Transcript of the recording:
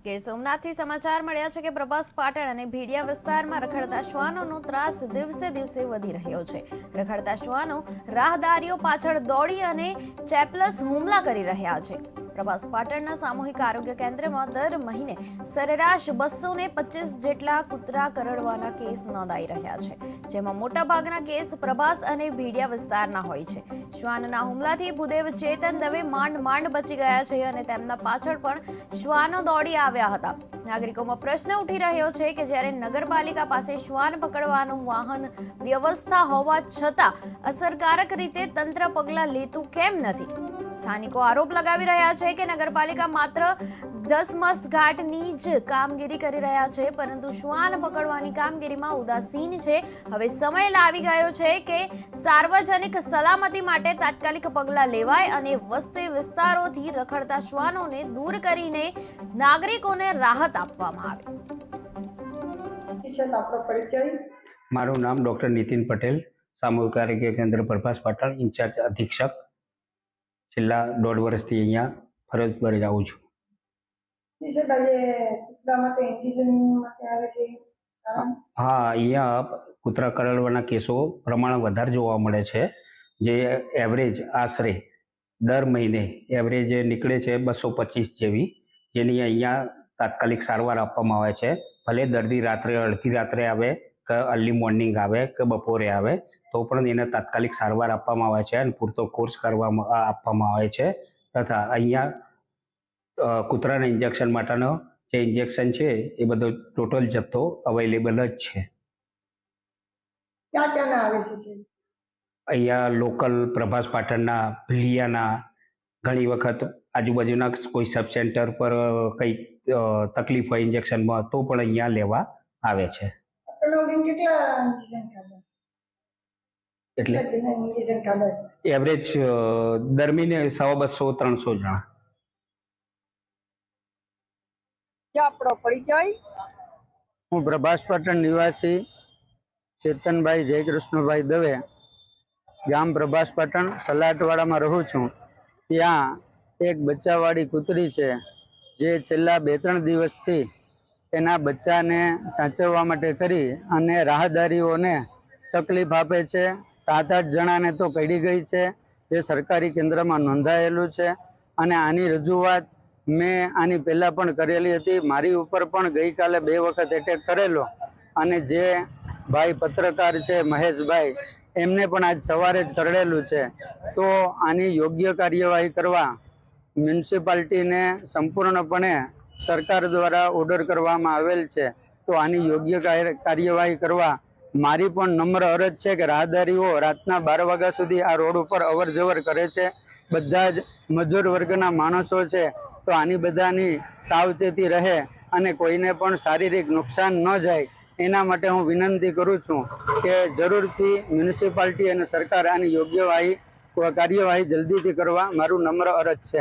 ગીર સોમનાથથી સમાચાર મળ્યા છે કે પ્રભાસ પાટણ અને ભીડિયા વિસ્તારમાં રખડતા શ્વાનોનો ત્રાસ દિવસે દિવસે વધી રહ્યો છે। રખડતા શ્વાનો રાહદારીઓ પાછળ દોડી અને ચેપલસ હુમલા કરી રહ્યા છે। પ્રભાસ પાટણના સામૂહિક આરોગ્ય કેન્દ્રમાં દર મહિને સરેરાશ 225 જેટલા કૂતરા કરડવાના કેસ નોંધાઈ રહ્યા છે, જેમાં મોટાભાગના કેસ પ્રભાસ અને ભીડિયા વિસ્તારના હોય છે। શ્વાનના હુમલાથી ભૂદેવ ચેતન દવે માંડ બચી ગયા છે અને તેમના પાછળ પણ શ્વાનો દોડી આવ્યા હતા। નાગરિકોમાં પ્રશ્ન ઉઠી રહ્યો છે કે જ્યારે નગરપાલિકા પાસે શ્વાન પકડવાનું વાહન વ્યવસ્થા હોવા છતાં અસરકારક રીતે તંત્ર પગલાં લેતું કેમ નથી। સ્થાનિકો આરોપ લગાવી રહ્યા છે કે નગરપાલિકા માત્ર દસમસઘાટની જ કામગીરી કરી રહ્યા છે, પરંતુ શ્વાન પકડવાની કામગીરીમાં ઉદાસીન છે। હવે સમય લાવી ગયો છે કે સાર્વજનિક સલામતી માટે તાત્કાલિક પગલાં લેવાય અને વસ્તી વિસ્તારોથી રખડતા શ્વાનોને દૂર કરીને નાગરિકોને રાહત આપવામાં આવે। મારું નામ ડોક્ટર નીતિન પટેલ, સામૂહિક આરોગ્ય કેન્દ્ર પ્રભાસ પાટણ, ઇન્ચાર્જ અધિક્ષક। છેલ્લા 1.5 વર્ષથી અહીંયા ફરજ બજાવું છું। હા, અહીંયા કૂતરા કરડવાના કેસો પ્રમાણ વધારે જોવા મળે છે, જે એવરેજ આશરે દર મહિને એવરેજ નીકળે છે 225 જેવી, જેની અહીંયા તાત્કાલિક સારવાર આપવામાં આવે છે। ભલે દર્દી રાત્રે અડધી રાત્રે આવે કે અર્લી મોર્નિંગ આવે કે બપોરે આવે તો પણ એને તાત્કાલિક સારવાર આપવામાં આવે છે અને પૂરતો કોર્સ આપવામાં આવે છે। તથા અહીંયા કૂતરાના ઇન્જેક્શન માટેનો જે ઇન્જેક્શન છે એ બધો ટોટલ જથ્થો અવેલેબલ જ છે। ક્યાં આવે છે? અહીંયા લોકલ પ્રભાસ પાટણના, ભીડિયાના, ઘણી વખત આજુબાજુના કોઈ સબ સેન્ટર પર કંઈ તકલીફ હોય ઇન્જેક્શનમાં તો પણ અહીંયા લેવા આવે છે। એટલે એવરેજ દર મહિને 200-300 જણા। હું પ્રભાસ પાટણ નિવાસી ચેતનભાઈ જયકૃષ્ણભાઈ દવે, ગામ પ્રભાસ પાટણ, સલાટવાડામાં રહું છું। ત્યાં એક બચ્ચાવાળી કૂતરી છે જે છેલ્લા 2-3 દિવસથી એના બચ્ચાને સાચવવા માટે કરી અને રાહદારીઓને તકલીફ આપે છે। 7-8 જણાને તો કડી ગઈ છે, જે સરકારી કેન્દ્રમાં નોંધાયેલું છે અને આની રજૂઆત મેં આની પહેલાં પણ કરેલી હતી। મારી ઉપર પણ ગઈકાલે 2 વખત એટેક કરેલો અને જે ભાઈ પત્રકાર છે મહેશભાઈ, એમને પણ આજ સવારે જ કરડેલું છે। તો આની યોગ્ય કાર્યવાહી કરવા મ્યુનિસિપાલિટીને સંપૂર્ણપણે સરકાર દ્વારા ઓર્ડર કરવામાં આવેલ છે। તો આની યોગ્ય કાર્યવાહી કરવા મારી પણ નમ્ર અરજ છે કે રાહદારીઓ રાતના 12 વાગ્યા સુધી આ રોડ ઉપર અવર જવર કરે છે, બધા જ મજૂર વર્ગના માણસો છે, તો આની બધાની સાવચેતી રહે અને કોઈને પણ શારીરિક નુકસાન ન જાય એના માટે હું વિનંતી કરું છું કે જરૂરથી મ્યુનિસિપાલિટી અને સરકાર આની યોગ્ય કાર્યવાહી જલ્દીથી કરવા મારું નમ્ર અરજ છે।